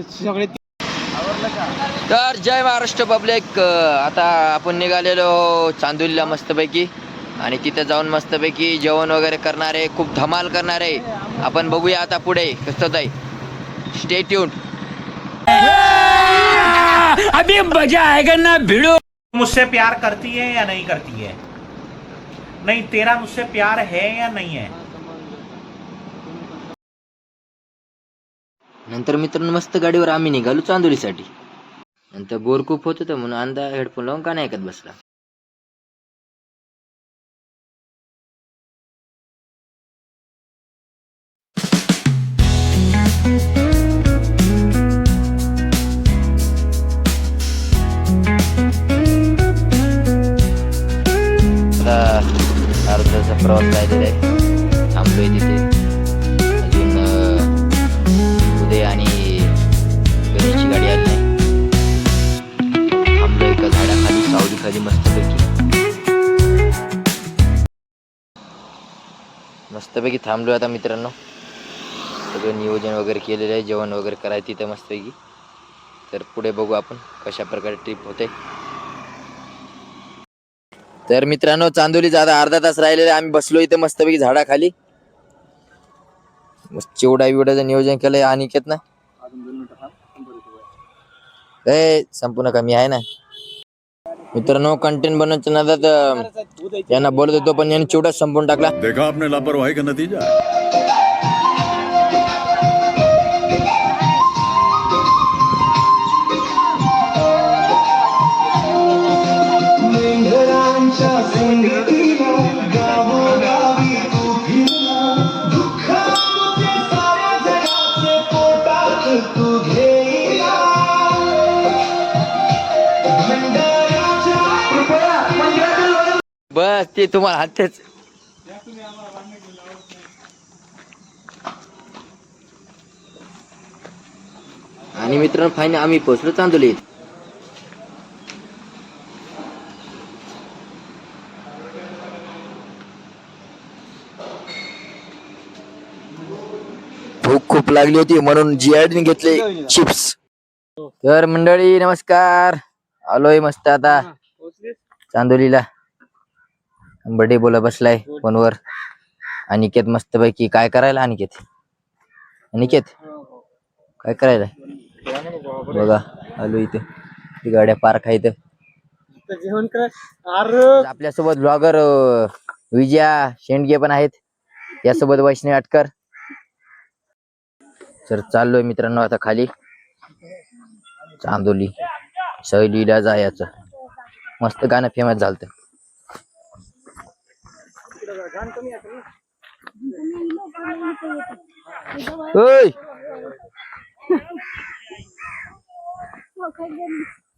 सगळे. तर जय महाराष्ट्र पब्लिक, आता आपण निघालेलो चांदोलीला मस्तपैकी, आणि तिथे जाऊन मस्तपैकी जेवण वगैरे करणार आहे, खूप धमाल करणार आहे. आपण बघूया आता पुढे कसं जाईल. Stay tuned. अभी मजा आएगा ना भिड़ो. मुझसे प्यार करती है या नहीं करती है? नहीं, तेरा मुझसे प्यार है या नहीं है? नंतर मित्रांनो मस्त गाडीवर आम्ही निघालो चांदोलीसाठी. नंतर बोर खूप होत होतं म्हणून अंदा हेडफोन लावून का नाही ऐकत बसला. अर्धाचा प्रवास राहिलेला आहे, थांबलोय तिथे. अजून उदय आणि गणेशची गाडी आली नाही. थांबलोय एका झाडाखाली, सावली खाली मस्तपैकी थांबलोय आता मित्रांनो. सगळं नियोजन वगैरे केलेलं आहे, जेवण वगैरे करायचं तिथं मस्तपैकी. तर पुढे बघू आपण कशा प्रकारे ट्रिप होते. तर मित्रांनो चांदोलीचा आता अर्धा तास राहिलेला, आम्ही बसलो इथे मस्तपैकी झाडाखाली. चिवडा बिवड्याचं नियोजन केलंय अनिकेत ना. संपूर्ण कमी आहे ना मित्रांनो. कंटेंट बनवण्याच्या नादात यांना बोलत होतो, पण यांनी चिवडा संपून टाकला. देखा आपने लापरवाही का नतीजा. बस ते तुम्हाला हातच. आणि मित्रांनो फायनली आम्ही पोहोचलो चांदोलीत. भूक खूप लागली होती म्हणून जीआयडीने घेतले चिप्स. तर मंडळी नमस्कार, आलोय मस्त आता चांदोलीला. बडे बोला बसलाय फोनवर. अनिकेत मस्तपैकी काय करायला. अनिकेत काय करायला बघा. आलो इथे, गाड्या पार्क आहेत. जेवण कर. आपल्यासोबत ब्लॉगर विजया शेंडगे पण आहेत, यासोबत वैष्णवी आटकर. तर चाललोय मित्रांनो आता खाली चांदोली सहलीला जायचं. मस्त गाणं फेमस झालत.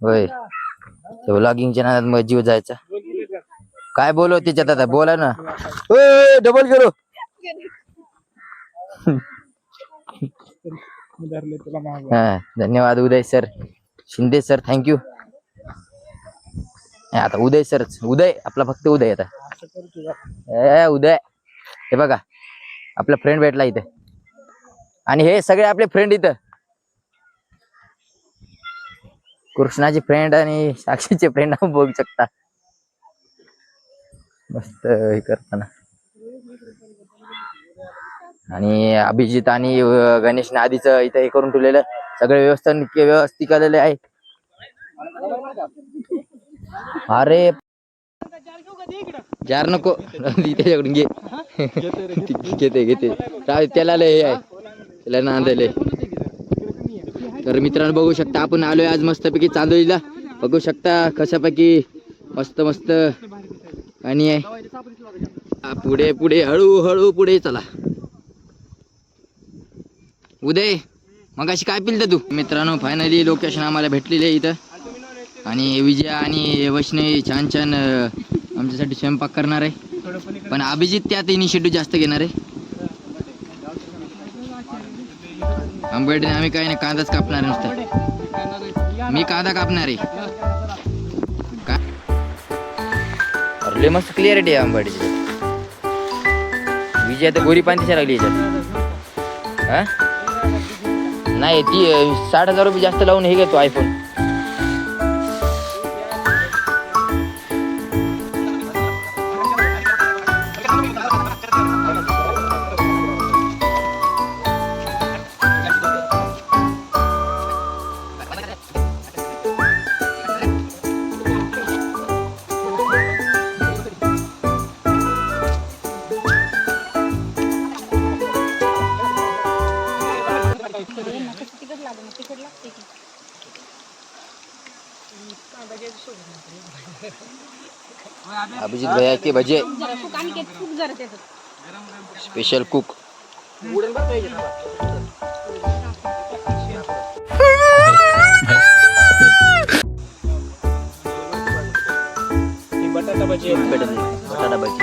होय व्लॉगिंगच्या नादात मग जीव जायचा. काय बोलव त्याच्यात आता, बोला ना. डबल गेलो. हा धन्यवाद उदय सर, शिंदे सर, थँक्यू. आता उदय सरच, उदय आपला फक्त उदय. आता उदय हे बघा आपला फ्रेंड भेटला इथे, आणि हे सगळे आपले फ्रेंड इथं. कृष्णाचे फ्रेंड आणि साक्षीचे फ्रेंड बघू शकता मस्त हे करताना. आणि अभिजित आणि गणेशने आधीच इथं हे करून ठेवलेलं, सगळे व्यवस्थित केलेले आहे. अरे जार नको त्याच्याकडून घे. घेते त्याला लय आहे, त्याला नांदायले. तर मित्रांनो बघू शकता आपण आलोय आज मस्तपैकी चांदोलीला. बघू शकता कशापैकी मस्त मस्त आणि आहे. पुढे पुढे हळूहळू पुढे चला. उदय मगाशी काय पिलत तू. मित्रांनो फायनली लोकेशन आम्हाला भेटलेले आहे इथं, आणि विजया आणि वैष्णवी छान छान आमच्यासाठी स्वयंपाक करणार आहे. पण अभिजित त्यात इनिशिएटिव्ह जास्त घेणार आहे. आंबेडने आम्ही काही नाही, कांदाच कापणार नुसतं. मी कांदा कापणार आहे. अरे मस्त क्लिअरिटी आहे आंबेडची. विजय आता गोरी पांतीच्या लागली याच्यात. हा नाही ती 60,000 रुपये जास्त लावून हे घेतो आयफोन. अभिजित भैया के भजे स्पेशल कुक. बटाटा भजी. बटाटा भजी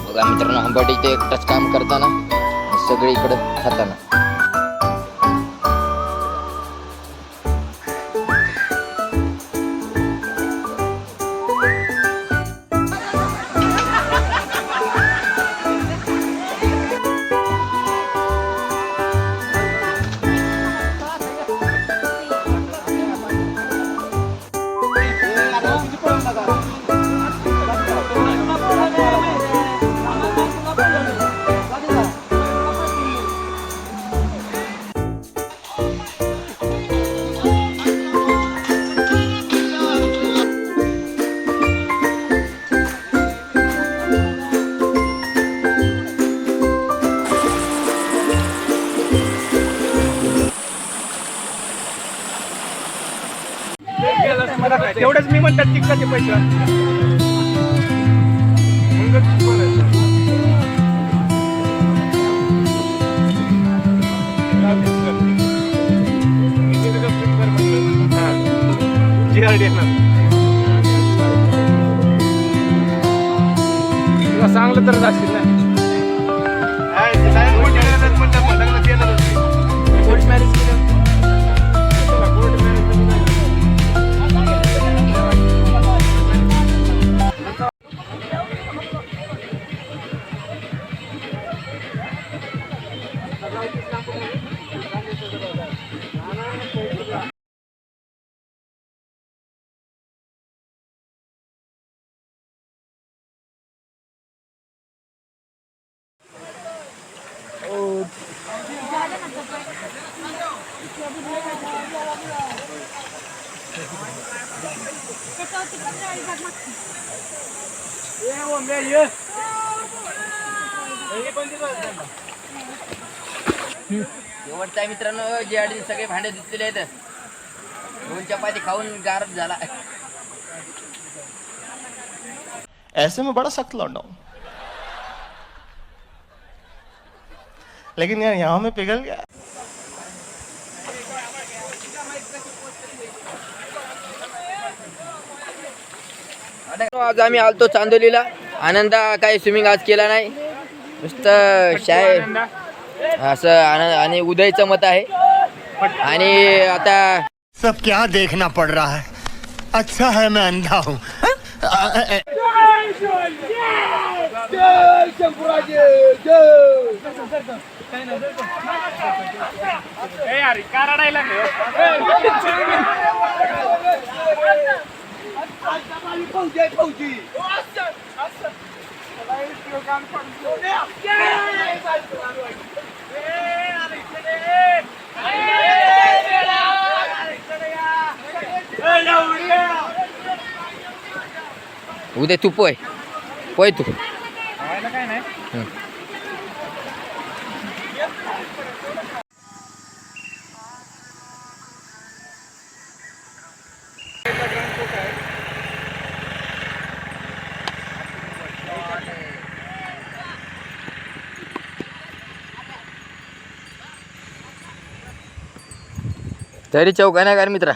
बघा मित्रांनो, आंबट इथे एकटाच काम करताना सगळे इकडे खाताना. तेवढंच मी म्हणतात तिकटाचे पैसे तुला सांगलं तर जाशील ना. कोर्ट मॅरेज केलं. शेवटचा मित्रांनो, जे अडीच सगळे भांडे धुतलेले आहेत. 2 चपाती खाऊन गारच झाला. ऐसे में बड़ा सख्त लौंडा हूं, लेकिन यार यहाँ में पिघल गया. आज आम्ही आलतो चांदोलीला. आनंदा काही स्विमिंग आज केला नाही, नुसतं शाय असं. आणि उदयचं मत आहे. आणि आता सब क्या देखना पड़ रहा है. अच्छा है मैं अंधा हूँ. उद्या तू पोय तू. तरी चौक आहे ना का मित्रा.